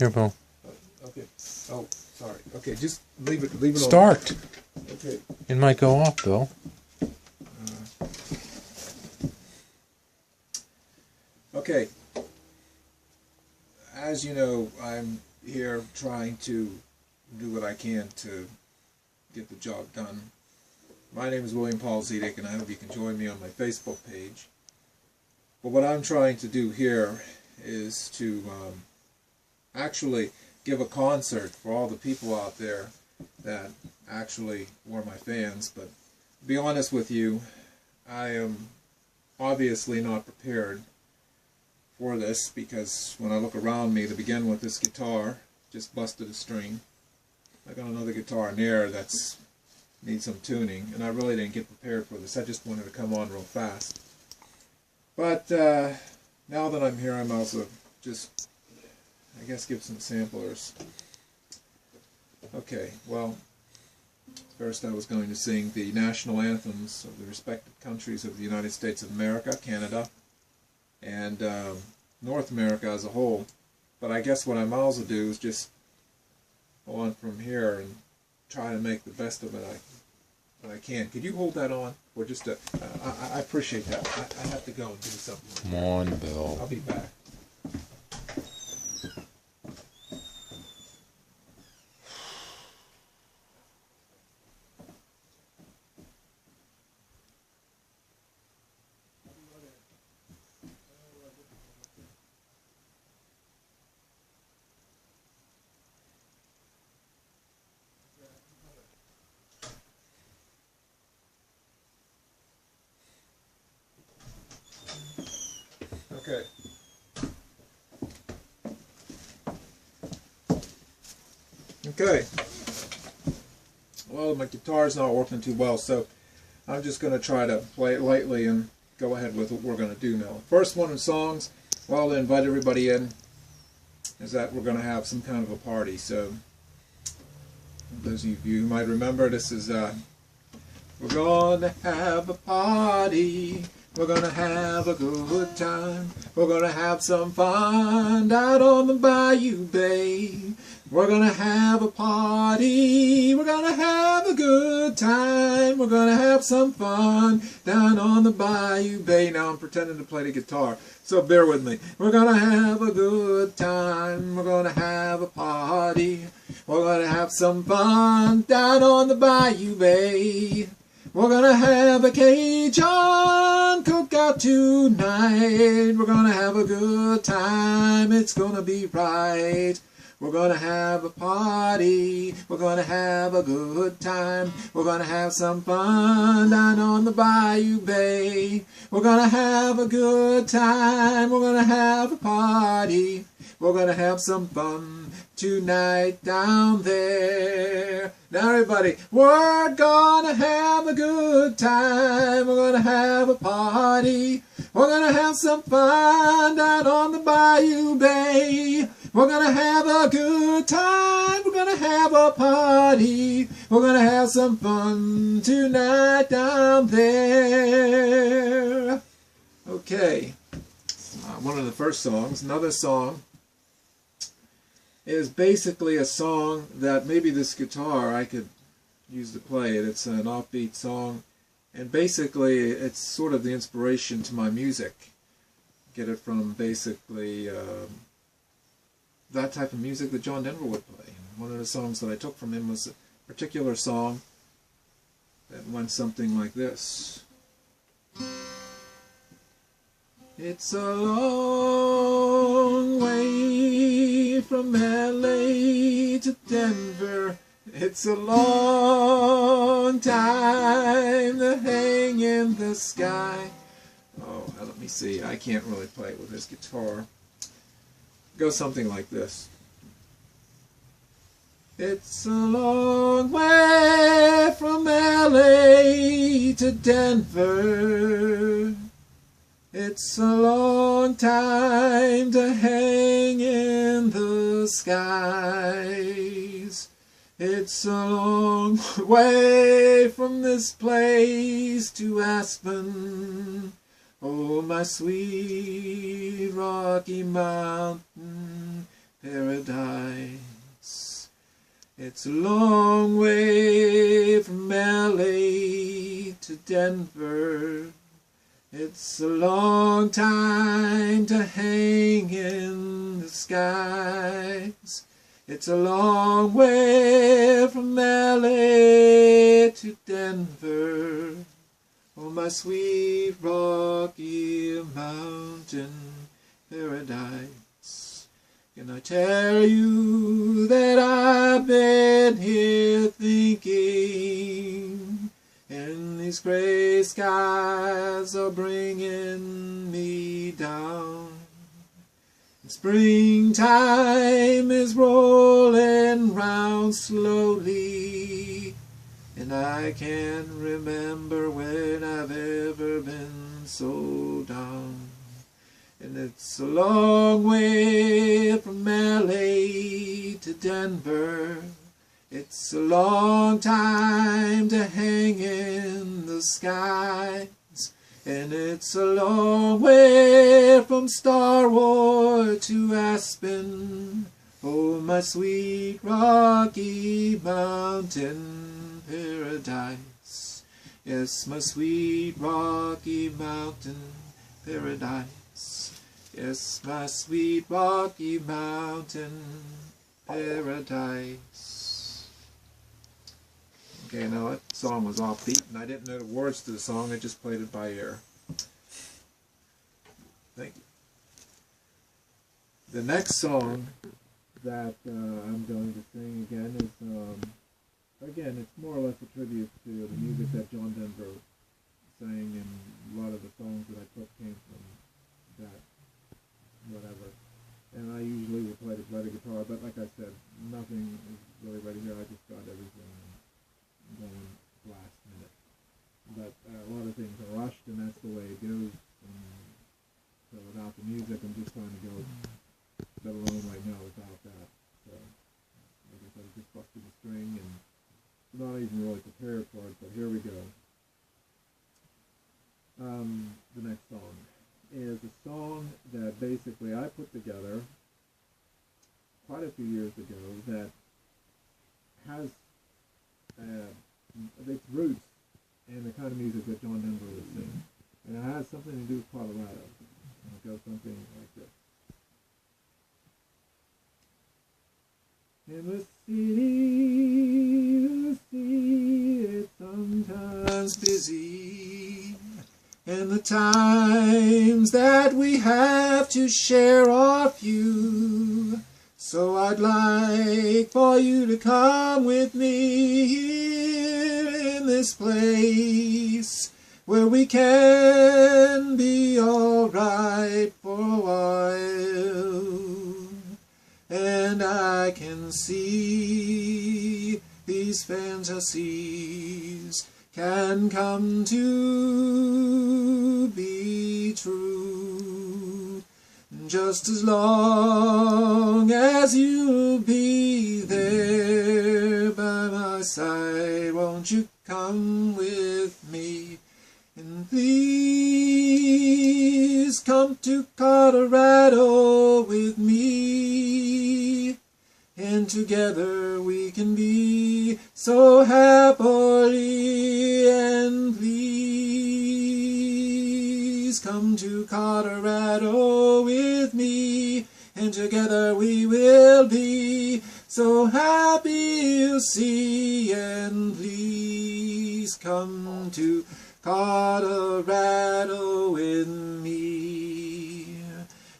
Here, Bill. Okay. Oh, sorry. Okay, just leave it. Leave it. Start. On. Okay. It might go off, Bill. Okay. As you know, I'm here trying to do what I can to get the job done. My name is William Paul Zedek, and I hope you can join me on my Facebook page. But what I'm trying to do here is to actually give a concert for all the people out there that actually were my fans. But to be honest with you, I am obviously not prepared for this, because when I look around me, to begin with, this guitar just busted a string. I got another guitar in there that's needs some tuning, and I really didn't get prepared for this. I just wanted to come on real fast. But now that I'm here, I'm also just, I guess, give some samplers. Okay, well, first I was going to sing the national anthems of the respective countries of the United States of America, Canada, and North America as a whole. But I guess what I might also do is just go on from here and try to make the best of it I can. Could you hold that on? Or just I appreciate that. I have to go and do something. Come on, Bill. I'll be back. Okay. Okay. Well, my guitar's not working too well, so I'm just going to try to play it lightly and go ahead with what we're going to do now. First one in songs, well, to invite everybody in, is that we're going to have some kind of a party. So, those of you who might remember, this is, we're going to have a party. We're gonna have a good time. We're gonna have some fun out on the Bayou Bay. We're gonna have a party. We're gonna have a good time. We're gonna have some fun down on the Bayou Bay. Now I'm pretending to play the guitar, so bear with me. We're gonna have a good time. We're gonna have a party. We're gonna have some fun down on the Bayou Bay. We're gonna have a Cajun cookout tonight. We're gonna have a good time. It's gonna be right. We're gonna have a party. We're gonna have a good time. We're gonna have some fun down on the Bayou Bay. We're gonna have a good time. We're gonna have a party. We're gonna have some fun tonight down there. Now everybody, we're gonna have a good time. We're gonna have a party. We're gonna have some fun down on the Bayou Bay. We're gonna have a good time. We're gonna have a party. We're gonna have some fun tonight down there. Okay, one of the first songs. Another song is basically a song that maybe this guitar I could use to play it. It's an offbeat song, and basically it's sort of the inspiration to my music. Get it from basically that type of music that John Denver would play. One of the songs that I took from him was a particular song that went something like this. It's a long way from LA to Denver. It's a long time to hang in the sky. Oh, let me see. I can't really play it with this guitar. It goes something like this. It's a long way from LA to Denver. It's a long time to hang in the skies. It's a long way from this place to Aspen. Oh, my sweet Rocky Mountain paradise. It's a long way from LA to Denver. It's a long time to hang in the skies. It's a long way from LA to Denver. Oh, my sweet Rocky Mountain paradise. Can I tell you that I've been here thinking, and these gray skies are bringing me down. Springtime is rolling round slowly, and I can't remember when I've ever been so down. And it's a long way from LA to Denver. It's a long time to hang in the skies. And it's a long way from Starwood to Aspen. Oh, my sweet Rocky Mountain paradise. Yes, my sweet Rocky Mountain paradise. Yes, my sweet Rocky Mountain paradise. Okay, now that song was offbeat, and I didn't know the words to the song. I just played it by ear. Thank you. The next song that I'm going to sing again is, again, it's more or less a tribute to the music that John Denver sang, and a lot of the songs that I took came from that, whatever. And I usually will play the guitar, but like I said, nothing is really ready here. I just got everything going last minute. But a lot of things are rushed, and that's the way it goes. And so without the music, I'm just trying to go let alone right now without that. So, like I said, I just busted the string, and not even really prepared for it, but here we go. The next song is a song that basically I put together quite a few years ago that has its roots in the kind of music that John Denver would sing. And it has something to do with Colorado. And it goes something like this. In the city, it's sometimes busy, and the times that we have to share are few. So I'd like for you to come with me here in this place, where we can be all right for a while. And I can see these fantasies can come to be true, just as long as you'll be there by my side. Won't you come with me? And please come to Colorado with me, and together we can be so happily. And please come to Colorado with me, and together we will be so happy, you'll see. And please come to Colorado with me,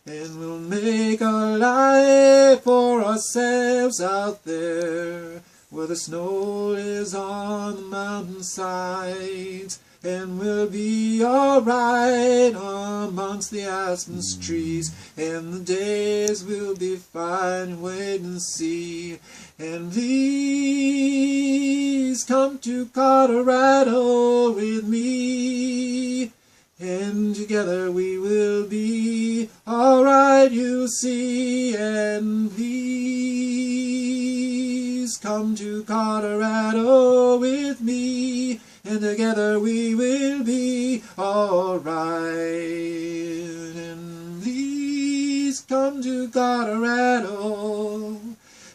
and we'll make a life for ourselves out there, where the snow is on the mountainsides, and we'll be alright amongst the aspen trees, and the days will be fine, wait and see. And please come to Colorado with me, and together we will be alright, you'll see. And please come to Colorado with me, and together we will be alright. And please come to Colorado,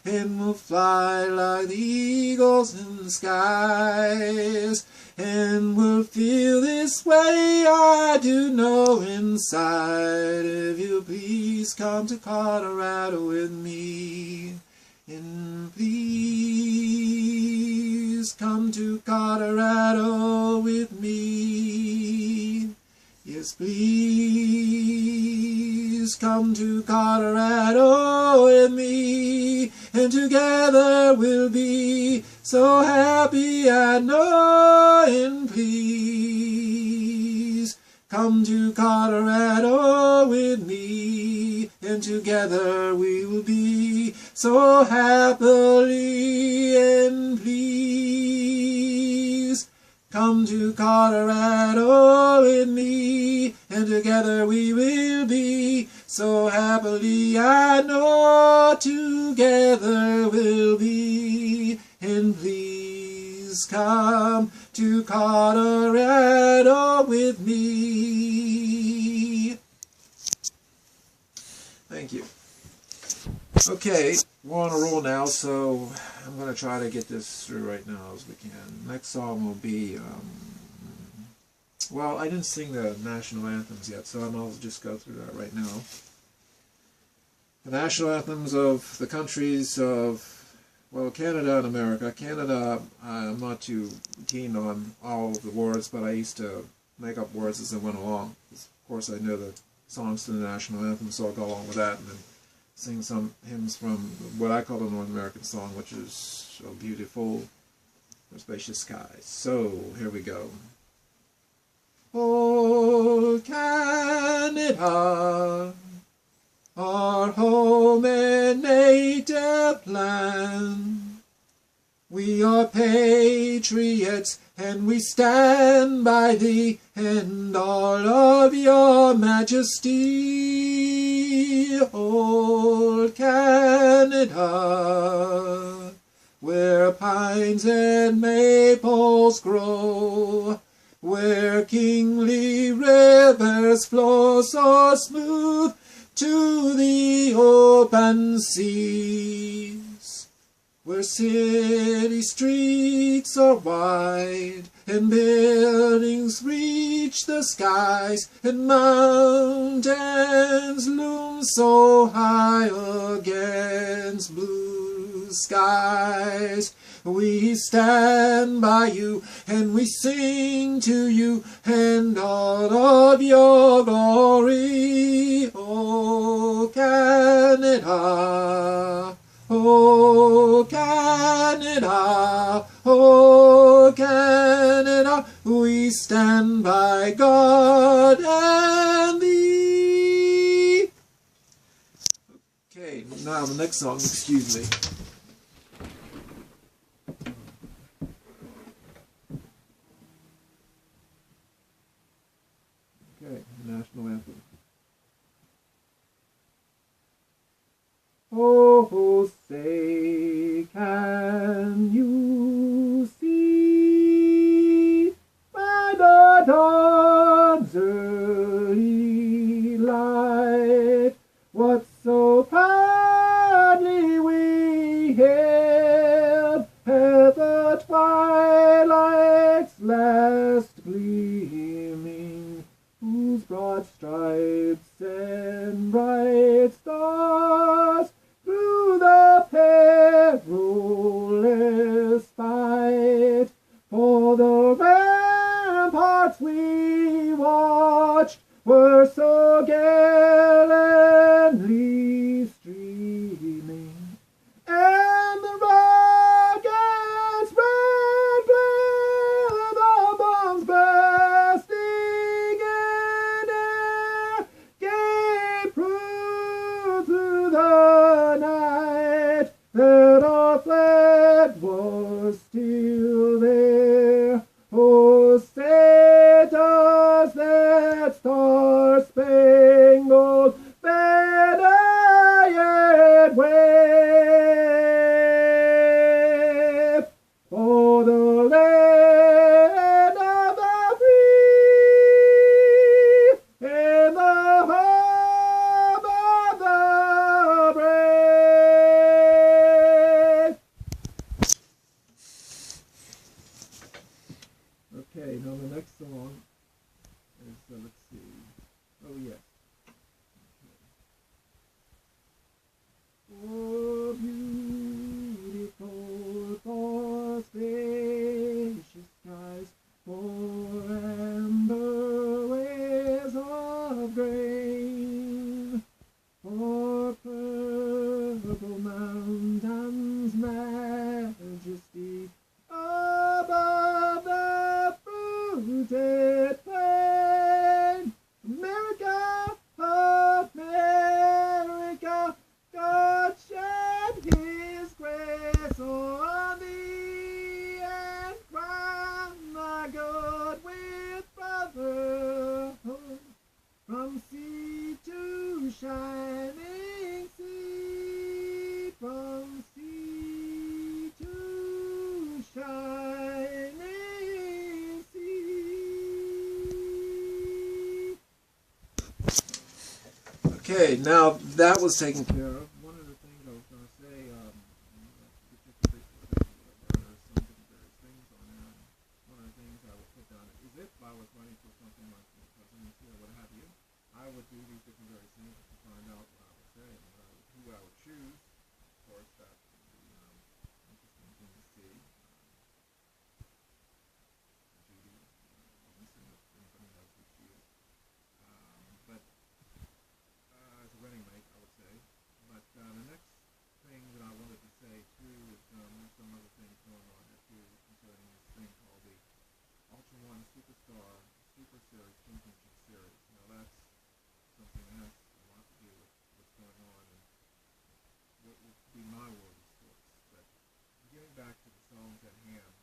and we'll fly like the eagles in the skies, and we'll feel this way, I do know inside. If you please come to Colorado with me, and please come to Colorado with me. Yes, please come to Colorado with me, and together we'll be so happy, I know. And please come to Colorado with me, and together we will be so happily. And please come to Colorado with me, and together we will be so happily, I know. Together we'll be. And please come to Colorado with me. Thank you. Okay, we're on a roll now, so I'm going to try to get this through right now as we can. Next song will be, well, I didn't sing the national anthems yet, so I'll just go through that right now. The national anthems of the countries of, well, Canada and America. Canada, I'm not too keen on all of the words, but I used to make up words as I went along. Of course, I know the songs to the national anthem, so I'll go along with that and then sing some hymns from what I call the North American song, which is so beautiful, for spacious skies. So, here we go. Oh, Canada, our home and native land, we are patriots, and we stand by thee and all of your majesty. Old Canada, where pines and maples grow, where kingly rivers flow so smooth to the open seas, where city streets are wide and buildings reach the skies, and mountains loom so high against blue skies. We stand by you and we sing to you and all of your glory. Oh, Canada, oh, Canada, oh, Canada, we stand by God and thee. Okay, now the next song, excuse me. Okay, national anthem. Oh, say, can you see by the dawn's early light what so proudly we hailed at the twilight's last gleaming, whose broad stripes and bright stars through the perilous fight for the ramparts we watched were so gallantly streaming, and the rockets red glare, the bombs bursting in air, gave proof through the night that our flag was still there. Oh, say does that star-spangled banner yet wave for the land of the free and the home of the From sea to shining sea, from sea to shining sea. Okay, now that was taken care of. One of the things I was going to say, one of the things I would put down is if I was running for something like the presidency or what have you, I would do these different various things to find out what I would say and who I would choose. Of course, that would be interesting thing to see. Judy Robinson, if anybody knows who she is. But as a running mate, I would say. But the next thing that I wanted to say too is there's some other things going on here too concerning this thing called the Ultra One Superstar Super Series Championship Series. Now that's something that has a lot to do with what's going on and what would be my world of sports. But getting back to the songs at hand,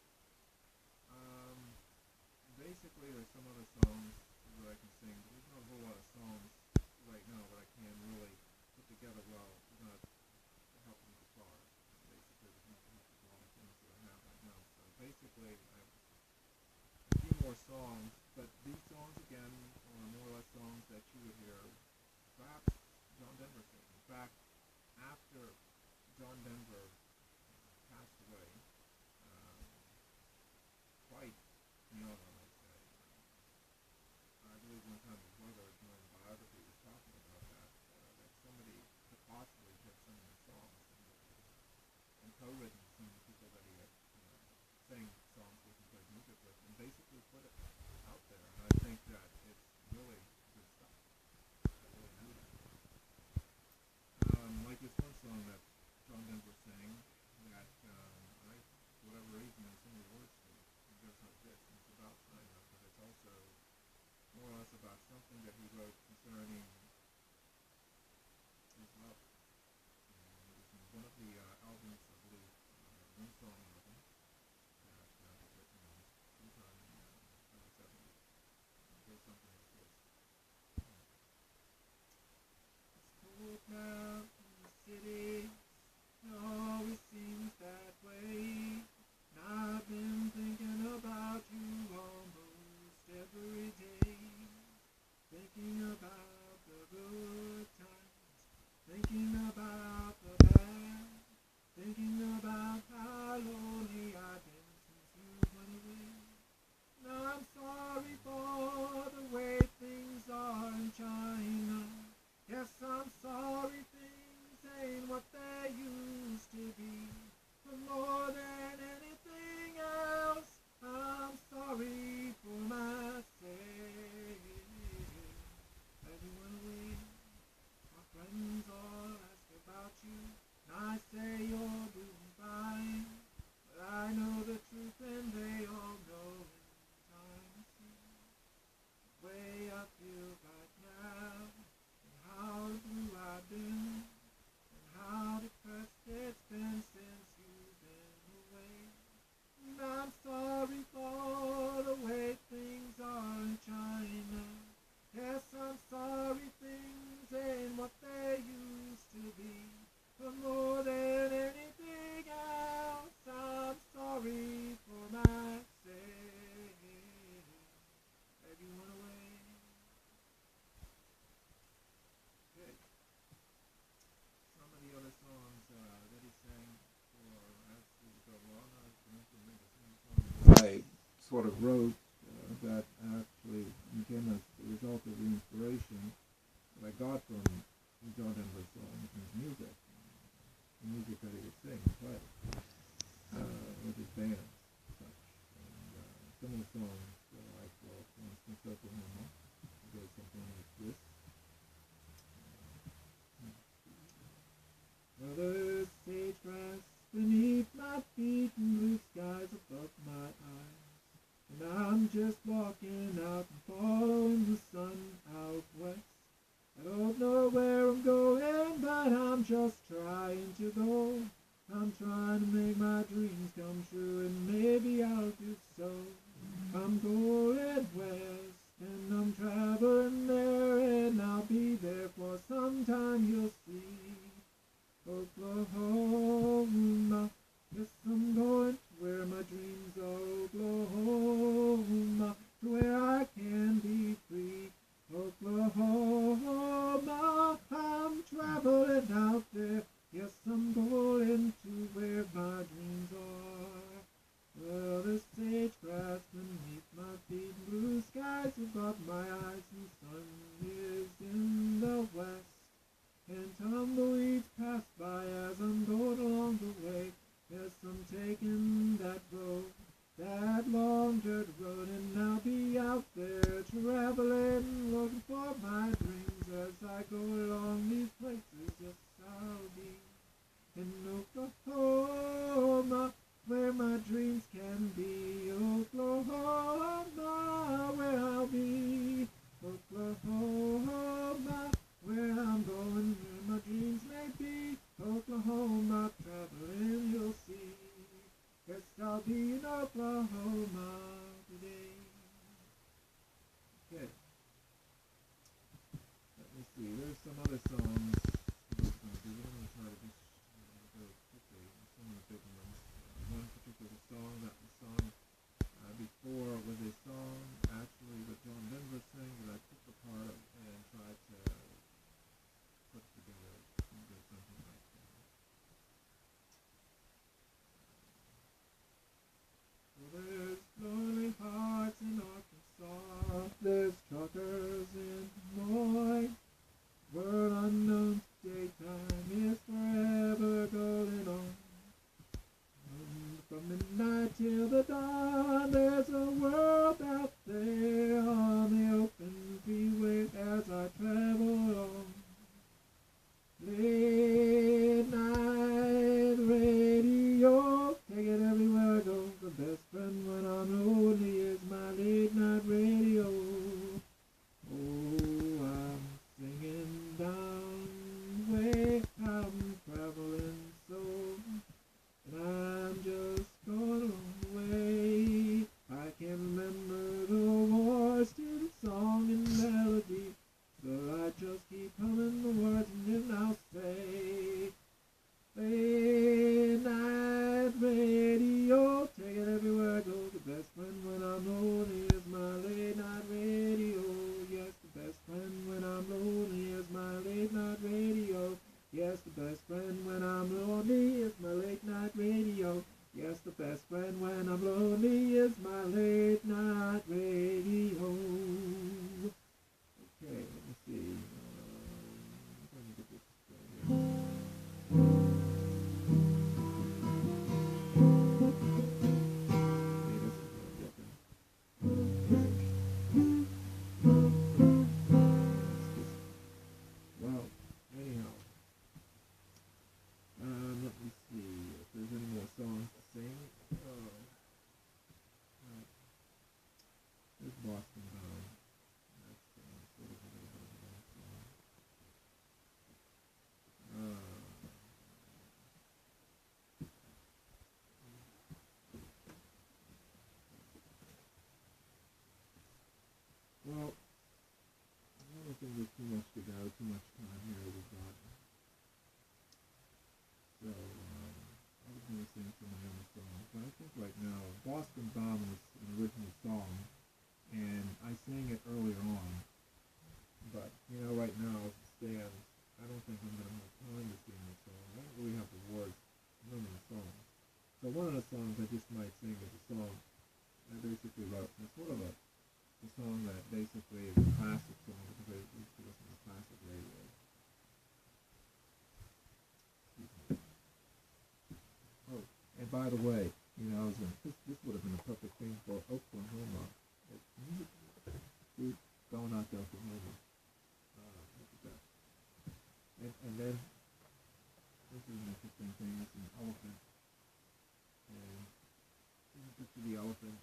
basically there's some other songs that I can sing, but there's not a whole lot of songs right now that I can really put together well without the help of the guitar. Basically, there's not help with all the things that I have right now. So basically, I have a few more songs, but these songs again are more or less songs that you would hear perhaps John Denver sing. In fact, after John Denver passed away, quite young, I might say. I believe one time his brother during the biography was talking about that somebody could possibly get some of his songs and co-written some of the people that he had sang songs with and played music with, and basically put it out there. And I think that it's really good stuff. I really do that. Like this one song that John Denver sang that I, for whatever reason, there's so many words to it. It goes like this, and it's about China, but it's also more or less about something that he wrote concerning his love. It was in one of the albums, I believe, one song album that was written sometime in the early 70s. It goes something like this. It's cold now in the city, it always seems that way. And I've been thinking about you almost every day. Thinking about the good times, thinking about the bad, thinking about how lonely I've been since you went away. And I'm sorry for the way things are in China. Yes, I'm sorry things ain't what they used to be. But more than anything else, I'm sorry for myself. As you went away, my friends all ask about you, and I say you're doing fine. But I know the truth and they all know in time to see the way I feel right now, and how blue I've been, and how depressed it's been since you've been away. And I'm sorry for the way things are in China. Yes, I'm sorry things ain't what they used to be. But more than anything else, I'm sorry for myself. That you went away. Okay. Some of the other songs that he sang for as we go along, I can remember some of the songs I sort of wrote that actually came as a result of the inspiration that I got from John Denver's songs and his music, the music that he would sing and play with his band and such. And some of the songs, like, well, for instance, Oklahoma, goes something like this. Another sage grass beneath my feet and blue skies above my eyes. And I'm just walking out and following the sun out west. I don't know where I'm going, but I'm just trying to go. I'm trying to make my dreams come true, and maybe I'll do so. I'm going west, and I'm traveling there, and Oklahoma, I'm traveling out there. Yes, I'm going to where my dreams are. Well, the sage grass beneath my feet, blue skies above my eyes, and sun is in the west. And tumbleweeds pass by as I'm going along the way. Yes, I'm taking that road, that long dirt road, and I'll be out there traveling, looking for my dreams as I go along these places. Yes, I'll be in Oklahoma, where my dreams can be. Oklahoma, where I'll be. Oklahoma, where I'm going, where my dreams may be. Oklahoma, traveling you'll see. Yes, I'll be in Oklahoma today. Okay. Let me see. There's some other songs I was going to do. I'm going to try to just go quickly. Some of the big ones. One particular song that was sung before was a song actually that John Denver sang that I took apart and tried to put together something like that. Well, there's lonely hearts in Arkansas, there's truckers in Des Moines, word unknown to daytime is forever golden on. From midnight till the dawn, there's a world out there on the open freeway as I travel on. Late night radio, take it everywhere I go. The best friend when I'm lonely is my late night radio. Oh, I'm singing down the way I'm traveling so, and I'm just going on the way. I can remember the words to the song and melody, so I just keep humming the words and then I'll say, late night radio, take it everywhere I go. The best friend when I'm lonely is my late night radio. Yes, the best friend when I'm lonely is my late night radio. Yes, the best friend when I'm lonely is my late night radio. Yes, the best friend when I'm lonely is my late night radio. Okay, let me see. Let me get this straight here. Well, anyhow. Let me see if there's any more songs to sing. There's Boston Bound. That's sort of a little bit of a long song. Well, I don't think there's too much to go, too much time here we've got. So, I was going to sing some of the songs, but I think right now, Boston Bomb was an original song, and I sang it earlier on, but, you know, right now, as it stands, I don't think I'm going to have time to sing this song. I don't really have the words to none of the songs. So one of the songs I just might sing is a song I basically wrote. It's sort of a song that basically is a classic song, because I used to listen to classic radio. Oh, and by the way, you know, this would have been a perfect thing for Oklahoma. Dude, going out to Oklahoma. Look at that. And then, this is an interesting thing. It's an elephant. And this is a picture of the elephant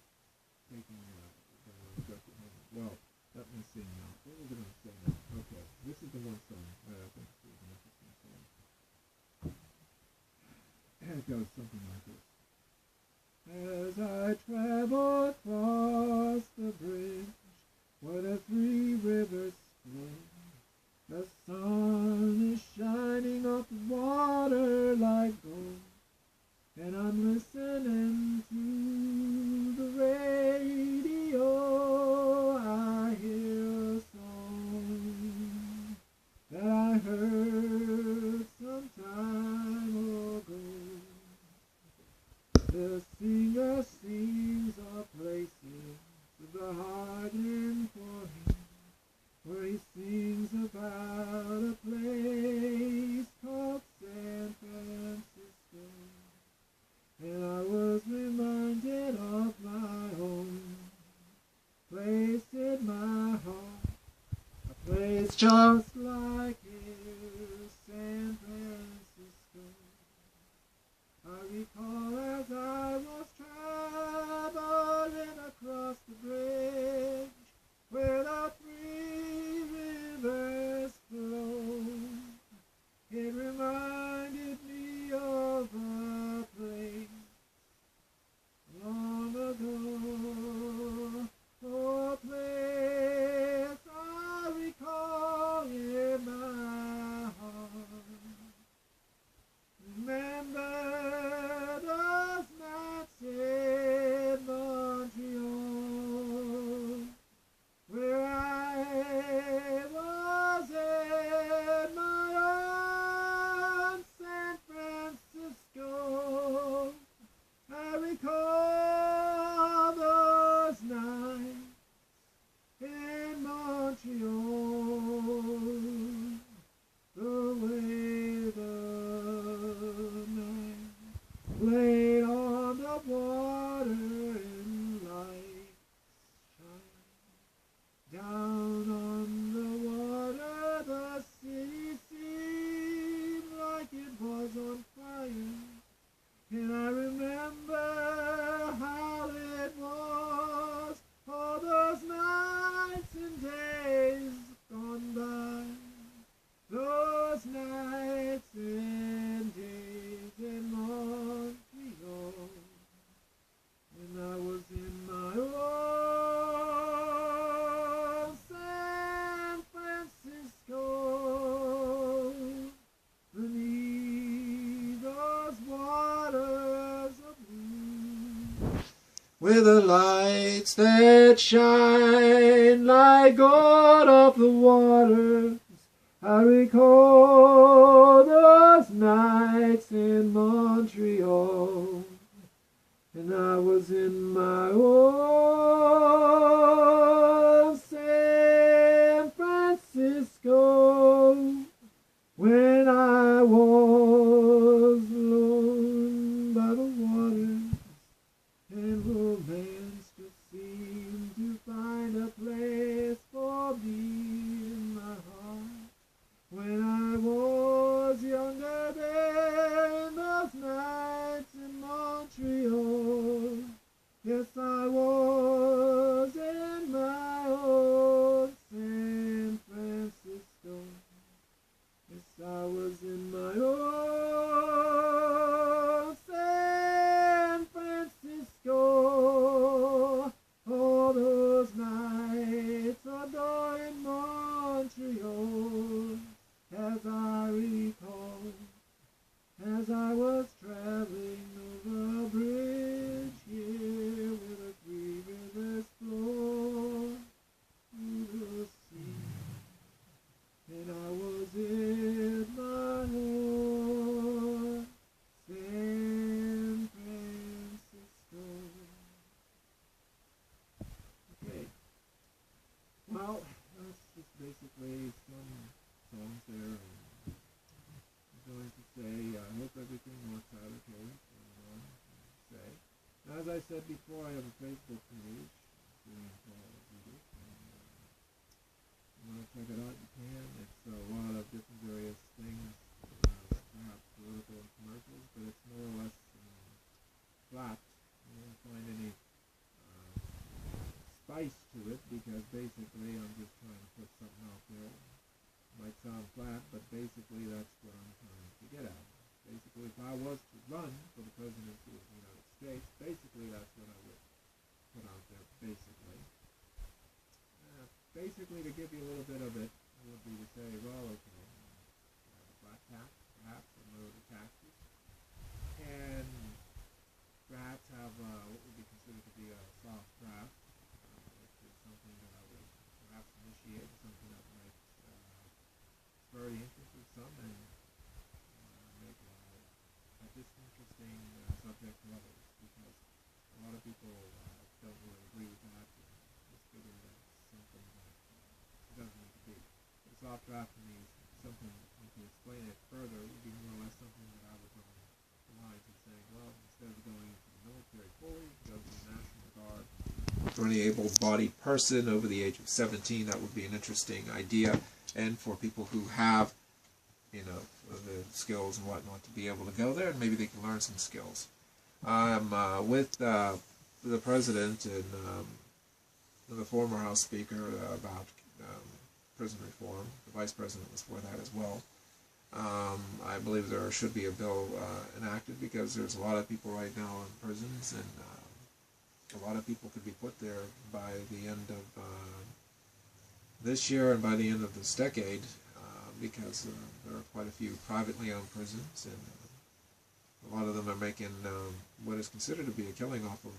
taking the Oklahoma. Well, let me sing now. What was I going to say now? Okay, this is the one song that I think is an interesting song. And it goes something like this. As I travel across the bridge where the three rivers flow, the sun is shining off the water like gold, and I'm listening to the radio. I hear a song just like in San Francisco. I recall as I was traveling across the bridge where the three rivers flow. It reminded me of a place long ago. Oh, place I recall in my heart. Remember those nights in Montreal, where I was in my own San Francisco. I recall those nights in Montreal, the way the night played on the water in light shine. Down on the water the city seemed like it was on fire. And I remember how it was all those nights and days gone by. Those nights and days in Montreal. When I was in my own San Francisco. Beneath those waters of blue, with the lights that shine like gold off the waters, I recall those nights in Montreal. And I was in my own San Francisco when I was alone by the waters, and romance just seemed to find a place for me in my heart. When I was younger than those nights in Montreal, yes, I was in my own San Francisco. Yes, I was in my own San Francisco. All those nights ago in Montreal, as I recall, as I was traveling over a bridge here where the three rivers flow through the sea. And I was in my own San Francisco. Okay. Well, that's just basically some songs there. I'm going to say, I hope everything works out okay. Say. As I said before, I have a Facebook page doing videos. You want to check it out, you can. It's a lot of different various things, perhaps political and commercials, but it's more or less flat. You won't find any spice to it, because basically I'm just trying to put something out there. It might sound flat, but basically that's what I'm trying to get at. Basically, if I was to run for the presidency of the United States, basically that's what I would put out there, basically. Basically, to give you a little bit of it, would be to say, well, okay, have a flat tax, perhaps, or lower the taxes, and perhaps have what would be considered to be a soft draft, which is something that I would perhaps initiate, something that might spur the interest of some and make a disinteresting subject to others, because a lot of people don't really agree with that, and just figure that it's something that it doesn't need to be. But a soft draft to me is something, and to explain it further, would be more or less something that I was on the lines of saying, well, instead of going into the military fully, go to the National Guard. For any able-bodied person over the age of 17, that would be an interesting idea. and for people who have, you know, the skills and whatnot to be able to go there, and maybe they can learn some skills. I'm with the president and the former House Speaker about prison reform. The Vice President was for that as well. I believe there should be a bill enacted because there's a lot of people right now in prisons, and a lot of people could be put there by the end of this year and by the end of this decade, because there are quite a few privately owned prisons, and a lot of them are making what is considered to be a killing off of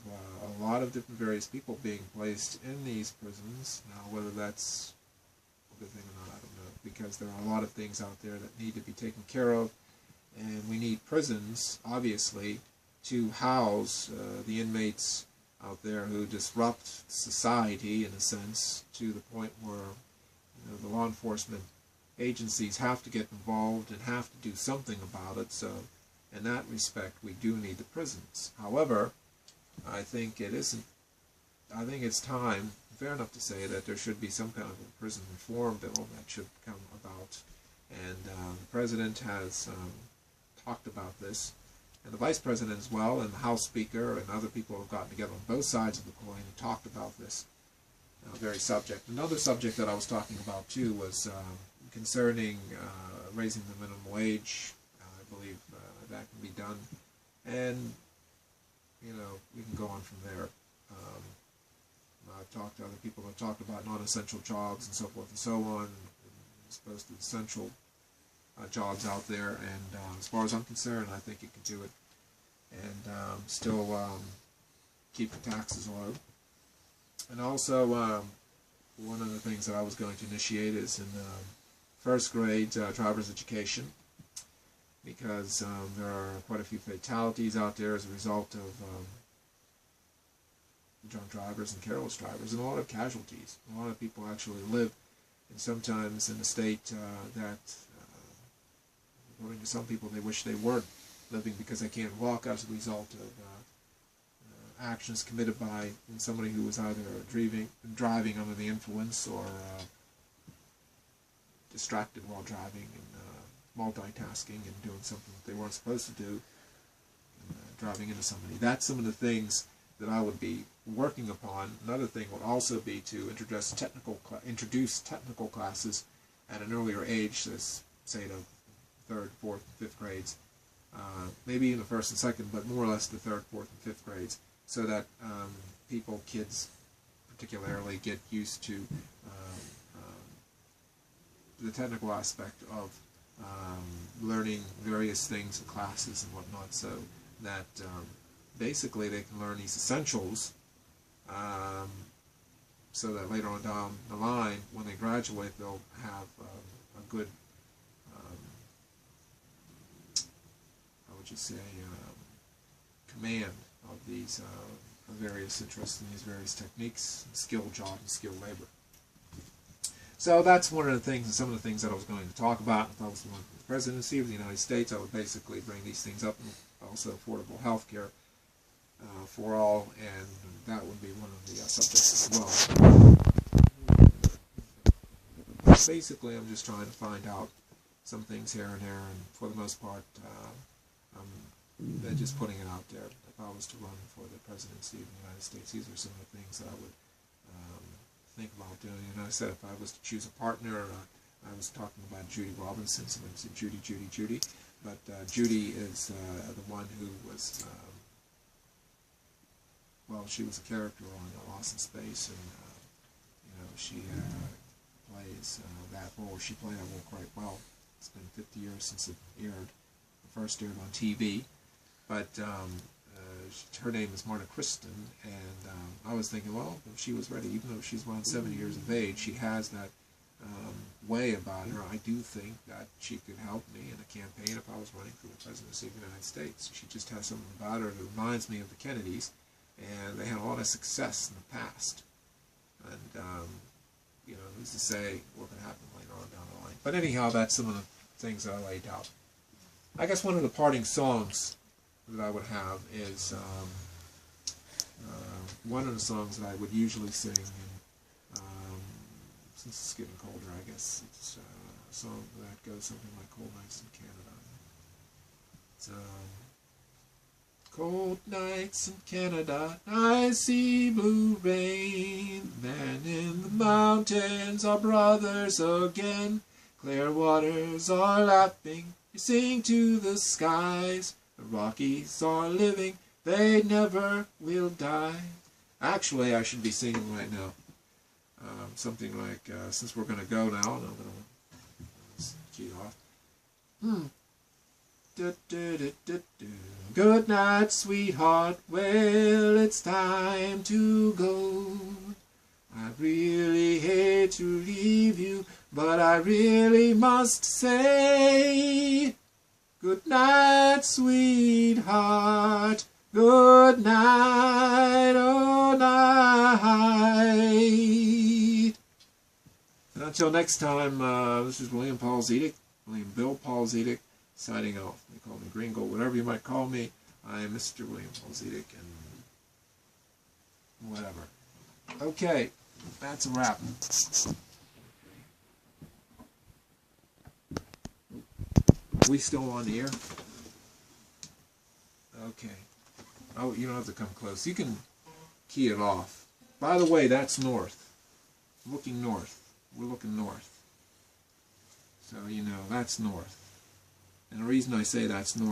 a lot of different various people being placed in these prisons. Now, whether that's a good thing or not, I don't know, because there are a lot of things out there that need to be taken care of, and we need prisons, obviously, to house the inmates out there who disrupt society, in a sense, to the point where, you know, the law enforcement agencies have to get involved and have to do something about it. So in that respect, we do need the prisons. However, I think it's time, fair enough to say, that there should be some kind of a prison reform bill that should come about. And the President has talked about this, and the Vice President as well, and the House Speaker, and other people have gotten together on both sides of the coin and talked about this very subject. Another subject that I was talking about, too, was concerning raising the minimum wage. I believe that can be done, and, you know, we can go on from there. I've talked to other people who have talked about non-essential jobs and so forth and so on, as opposed to essential jobs out there, and as far as I'm concerned, I think it can do it, and still keep the taxes low. And also, one of the things that I was going to initiate is in first grade driver's education, because there are quite a few fatalities out there as a result of drunk drivers and careless drivers, and a lot of casualties. A lot of people actually live, and sometimes in a state that, according to some people, they wish they weren't living because they can't walk as a result of actions committed by somebody who was either driving under the influence or distracted while driving, and multitasking and doing something that they weren't supposed to do, and driving into somebody. That's some of the things that I would be working upon. Another thing would also be to introduce technical classes at an earlier age, say the 3rd, 4th, and 5th grades, maybe even the 1st and 2nd, but more or less the 3rd, 4th, and 5th grades, so that kids particularly, get used to the technical aspect of learning various things in classes and whatnot, so that basically they can learn these essentials, so that later on down the line, when they graduate, they'll have a good, how would you say, command of these various interests and these various techniques, skilled job and skilled labor. So that's one of the things, and some of the things that I was going to talk about. If I was the presidency of the United States, I would basically bring these things up, and also affordable health care for all, and that would be one of the subjects as well. Basically, I'm just trying to find out some things here and there, and for the most part, I'm just putting it out there. If I was to run for the presidency of the United States, these are some of the things that I would think about doing. And I said if I was to choose a partner, I was talking about Judy Robinson, so I said Judy, but Judy is the one who was, well, she was a character on Lost in Space, and you know, she plays that role. She played that role quite well. It's been 50 years since it aired, first aired on TV, but her name is Marta Kristen, and I was thinking, well, if she was ready, even though she's around 70 years of age, she has that way about her. I do think that she could help me in a campaign if I was running for the presidency of the United States. She just has something about her that reminds me of the Kennedys, and they had a lot of success in the past. And, you know, who's to say what can happen later on down the line. But anyhow, that's some of the things that I laid out. I guess one of the parting songs that I would have is one of the songs that I would usually sing, and since it's getting colder, I guess it's a song that goes something like Cold Nights in Canada. It's, cold nights in Canada, icy blue rain. Then in the mountains our brothers again. Clear waters are lapping, they sing to the skies. The Rockies are living, they never will die. Actually, I should be singing right now. Something like, since we're going to go now, and I'm going to key off. Good night, sweetheart, well, it's time to go. I really hate to leave you, but I really must say, good night, sweetheart, good night, oh night. And until next time, this is William Paul Zedek, William Bill Paul Zedek, signing off. They call me Gringo, whatever you might call me. I am Mr. William Paul Zedek, and whatever. Okay, that's a wrap. Are we still on the air? Okay. Oh, you don't have to come close. You can key it off. By the way, that's north. Looking north. We're looking north. So, you know, that's north. And the reason I say that's north